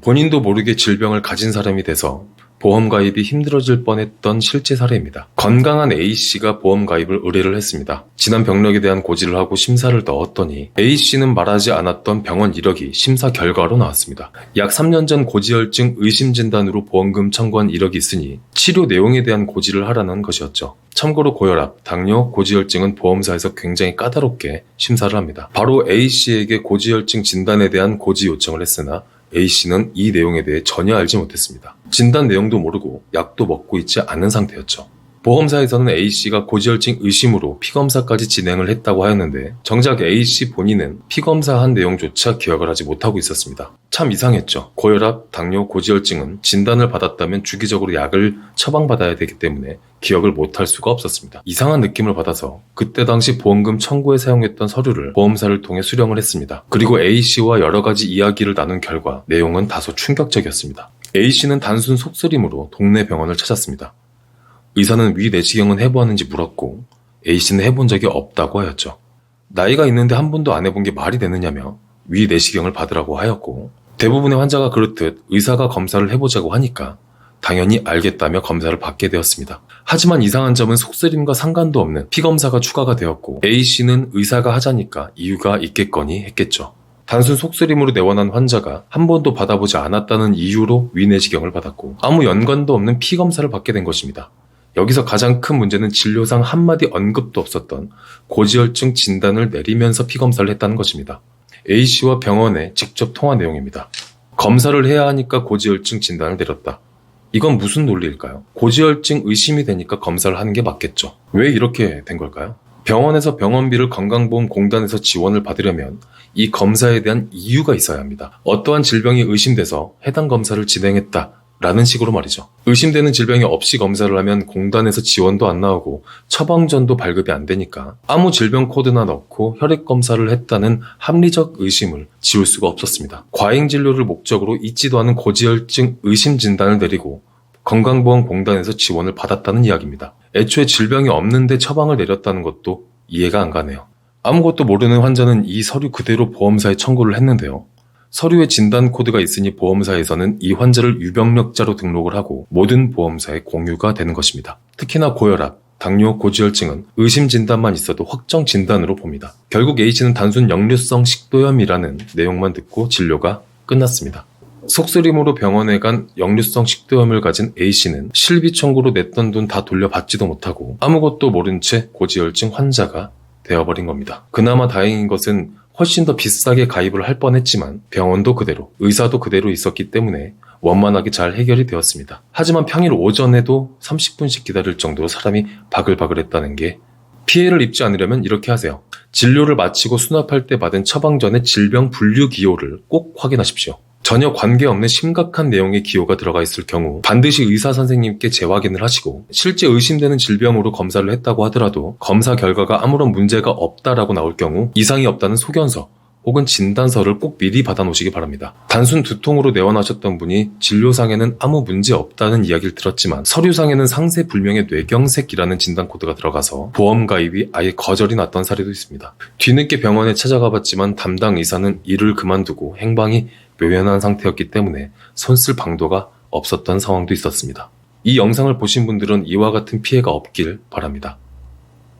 본인도 모르게 질병을 가진 사람이 돼서 보험 가입이 힘들어질 뻔했던 실제 사례입니다. 건강한 A씨가 보험 가입을 의뢰를 했습니다. 지난 병력에 대한 고지를 하고 심사를 넣었더니 A씨는 말하지 않았던 병원 이력이 심사 결과로 나왔습니다. 약 3년 전 고지혈증 의심 진단으로 보험금 청구한 이력이 있으니 치료 내용에 대한 고지를 하라는 것이었죠. 참고로 고혈압, 당뇨, 고지혈증은 보험사에서 굉장히 까다롭게 심사를 합니다. 바로 A씨에게 고지혈증 진단에 대한 고지 요청을 했으나 A씨는 이 내용에 대해 전혀 알지 못했습니다. 진단 내용도 모르고 약도 먹고 있지 않은 상태였죠. 보험사에서는 A씨가 고지혈증 의심으로 피검사까지 진행을 했다고 하였는데 정작 A씨 본인은 피검사한 내용조차 기억을 하지 못하고 있었습니다. 참 이상했죠. 고혈압, 당뇨, 고지혈증은 진단을 받았다면 주기적으로 약을 처방받아야 되기 때문에 기억을 못할 수가 없었습니다. 이상한 느낌을 받아서 그때 당시 보험금 청구에 사용했던 서류를 보험사를 통해 수령을 했습니다. 그리고 A씨와 여러 가지 이야기를 나눈 결과 내용은 다소 충격적이었습니다. A씨는 단순 속쓰림으로 동네 병원을 찾았습니다. 의사는 위 내시경은 해보았는지 물었고 A씨는 해본 적이 없다고 하였죠. 나이가 있는데 한 번도 안 해본 게 말이 되느냐며 위 내시경을 받으라고 하였고 대부분의 환자가 그렇듯 의사가 검사를 해보자고 하니까 당연히 알겠다며 검사를 받게 되었습니다. 하지만 이상한 점은 속쓰림과 상관도 없는 피검사가 추가가 되었고 A씨는 의사가 하자니까 이유가 있겠거니 했겠죠. 단순 속쓰림으로 내원한 환자가 한 번도 받아보지 않았다는 이유로 위 내시경을 받았고 아무 연관도 없는 피검사를 받게 된 것입니다. 여기서 가장 큰 문제는 진료상 한마디 언급도 없었던 고지혈증 진단을 내리면서 피검사를 했다는 것입니다. A씨와 병원에 직접 통화 내용입니다. 검사를 해야 하니까 고지혈증 진단을 내렸다. 이건 무슨 논리일까요? 고지혈증 의심이 되니까 검사를 하는 게 맞겠죠. 왜 이렇게 된 걸까요? 병원에서 병원비를 건강보험공단에서 지원을 받으려면 이 검사에 대한 이유가 있어야 합니다. 어떠한 질병이 의심돼서 해당 검사를 진행했다 라는 식으로 말이죠. 의심되는 질병이 없이 검사를 하면 공단에서 지원도 안 나오고 처방전도 발급이 안 되니까 아무 질병 코드나 넣고 혈액 검사를 했다는 합리적 의심을 지울 수가 없었습니다. 과잉 진료를 목적으로 있지도 않은 고지혈증 의심 진단을 내리고 건강보험공단에서 지원을 받았다는 이야기입니다. 애초에 질병이 없는데 처방을 내렸다는 것도 이해가 안 가네요. 아무것도 모르는 환자는 이 서류 그대로 보험사에 청구를 했는데요. 서류에 진단 코드가 있으니 보험사에서는 이 환자를 유병력자로 등록을 하고 모든 보험사에 공유가 되는 것입니다. 특히나 고혈압, 당뇨, 고지혈증은 의심 진단만 있어도 확정 진단으로 봅니다. 결국 A씨는 단순 역류성 식도염이라는 내용만 듣고 진료가 끝났습니다. 속쓰림으로 병원에 간 역류성 식도염을 가진 A씨는 실비 청구로 냈던 돈 다 돌려받지도 못하고 아무것도 모른 채 고지혈증 환자가 되어버린 겁니다. 그나마 다행인 것은 훨씬 더 비싸게 가입을 할 뻔했지만 병원도 그대로, 의사도 그대로 있었기 때문에 원만하게 잘 해결이 되었습니다. 하지만 평일 오전에도 30분씩 기다릴 정도로 사람이 바글바글했다는 게 피해를 입지 않으려면 이렇게 하세요. 진료를 마치고 수납할 때 받은 처방전의 질병 분류 기호를 꼭 확인하십시오. 전혀 관계없는 심각한 내용의 기호가 들어가 있을 경우 반드시 의사 선생님께 재확인을 하시고 실제 의심되는 질병으로 검사를 했다고 하더라도 검사 결과가 아무런 문제가 없다라고 나올 경우 이상이 없다는 소견서 혹은 진단서를 꼭 미리 받아놓으시기 바랍니다. 단순 두통으로 내원하셨던 분이 진료상에는 아무 문제 없다는 이야기를 들었지만 서류상에는 상세불명의 뇌경색이라는 진단 코드가 들어가서 보험 가입이 아예 거절이 났던 사례도 있습니다. 뒤늦게 병원에 찾아가 봤지만 담당 의사는 일을 그만두고 행방이 묘연한 상태였기 때문에 손쓸 방도가 없었던 상황도 있었습니다. 이 영상을 보신 분들은 이와 같은 피해가 없길 바랍니다.